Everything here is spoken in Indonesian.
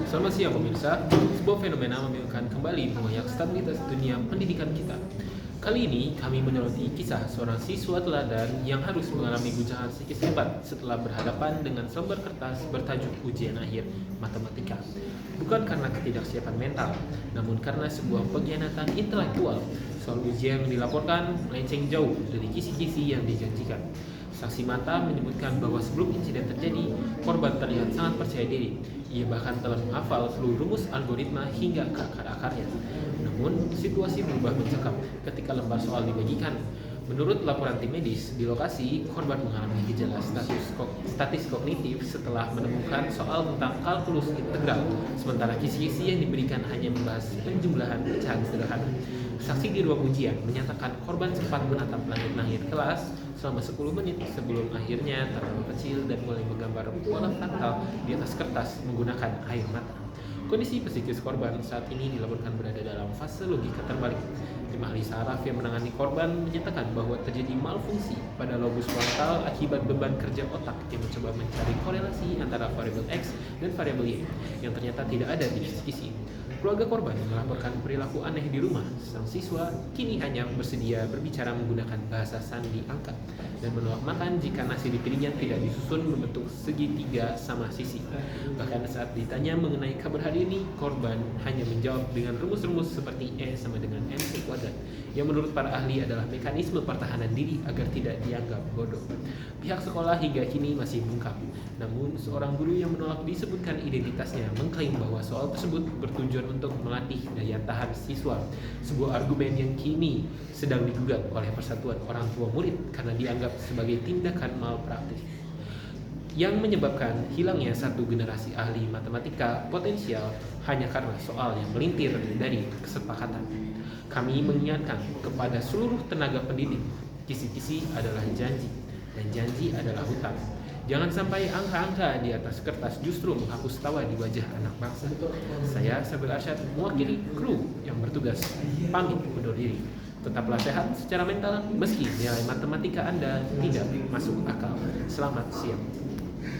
Selamat siang pemirsa, sebuah fenomena membingungkan kembali mengoyak stabilitas dunia pendidikan kita. Kali ini kami menyoroti kisah seorang siswa teladan yang harus mengalami guncangan psikis hebat setelah berhadapan dengan selembar kertas bertajuk ujian akhir matematika. Bukan karena ketidaksiapan mental, namun karena sebuah pengkhianatan intelektual. Soal ujian yang dilaporkan melenceng jauh dari kisi-kisi yang dijanjikan. Saksi mata menyebutkan bahwa sebelum insiden terjadi, korban terlihat sangat percaya diri. Ia bahkan telah menghafal seluruh rumus algoritma hingga ke akar-akarnya. Namun, situasi berubah mencekam ketika lembar soal dibagikan. Menurut laporan tim medis, di lokasi, korban mengalami gejala statis kognitif setelah menemukan soal tentang kalkulus integral, sementara kisi-kisi yang diberikan hanya membahas penjumlahan pecahan sederhana. Saksi di ruang ujian menyatakan korban sempat menatap langit-langit kelas selama 10 menit sebelum akhirnya terlalu kecil dan mulai menggambar pola frontal di atas kertas menggunakan air mata. Kondisi psikis korban saat ini dilaporkan berada dalam fase logika terbalik. Tim ahli saraf yang menangani korban menyatakan bahwa terjadi malfungsi pada lobus frontal akibat beban kerja otak yang mencoba mencari korelasi antara variabel X dan variabel Y yang ternyata tidak ada di kisi-kisi. Keluarga korban melaporkan perilaku aneh di rumah. Sang siswa kini hanya bersedia berbicara menggunakan bahasa sandi angka dan menolak makan jika nasi dipilihnya tidak disusun membentuk segitiga sama sisi. Bahkan saat ditanya mengenai kabar hari ini, korban hanya menjawab dengan rumus-rumus seperti E sama dengan MC kuadrat, yang menurut para ahli adalah mekanisme pertahanan diri agar tidak dianggap bodoh. Pihak sekolah hingga kini masih bungkam. Namun, seorang guru yang menolak disebutkan identitasnya mengklaim bahwa soal tersebut bertujuan untuk melatih daya tahan siswa. Sebuah argumen yang kini sedang digugat oleh Persatuan Orang Tua Murid karena dianggap sebagai tindakan malpraktik yang menyebabkan hilangnya satu generasi ahli matematika potensial hanya karena soal yang melintir dari kesepakatan. Kami mengingatkan kepada seluruh tenaga pendidik, kisi-kisi adalah janji, dan janji adalah hutang. Jangan sampai angka-angka di atas kertas justru menghapus tawa di wajah anak bangsa. Saya, Sabil Arsyad, mewakili kru yang bertugas, pamit undur diri. Tetaplah sehat secara mental meski nilai matematika Anda tidak masuk akal. Selamat siang.